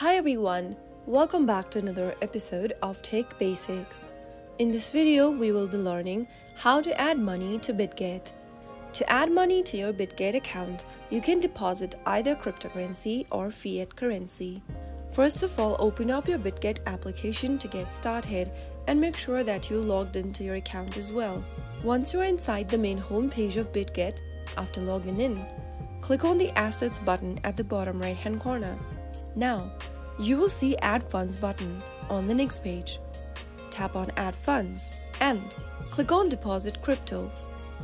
Hi everyone, welcome back to another episode of Tech Basics. In this video, we will be learning how to add money to Bitget. To add money to your Bitget account, you can deposit either cryptocurrency or fiat currency. First of all, open up your Bitget application to get started and make sure that you logged into your account as well. Once you are inside the main home page of Bitget, after logging in, click on the Assets button at the bottom right hand corner. Now, you will see Add Funds button on the next page. Tap on Add Funds and click on Deposit Crypto.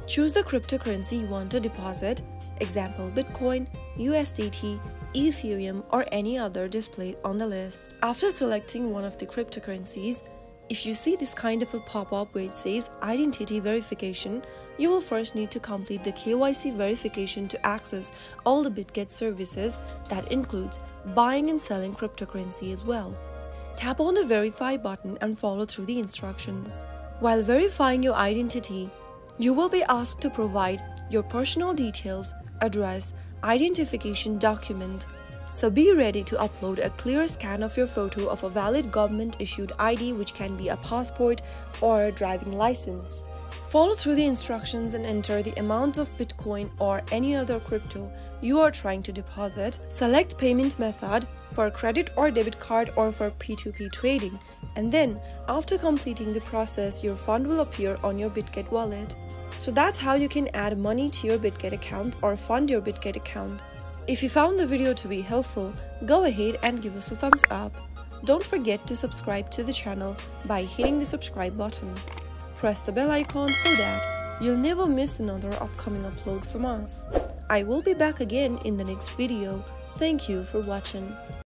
Choose the cryptocurrency you want to deposit, example Bitcoin, USDT, Ethereum or any other displayed on the list. After selecting one of the cryptocurrencies, if you see this kind of a pop-up where it says Identity Verification, you will first need to complete the KYC verification to access all the Bitget services that includes buying and selling cryptocurrency as well. Tap on the Verify button and follow through the instructions. While verifying your identity, you will be asked to provide your personal details, address, identification document. So be ready to upload a clear scan of your photo of a valid government-issued ID, which can be a passport or a driving license. Follow through the instructions and enter the amount of Bitcoin or any other crypto you are trying to deposit. Select payment method for credit or debit card or for P2P trading. And then, after completing the process, your fund will appear on your Bitget wallet. So that's how you can add money to your Bitget account or fund your Bitget account. If you found the video to be helpful, go ahead and give us a thumbs up. Don't forget to subscribe to the channel by hitting the subscribe button. Press the bell icon so that you'll never miss another upcoming upload from us. I will be back again in the next video. Thank you for watching.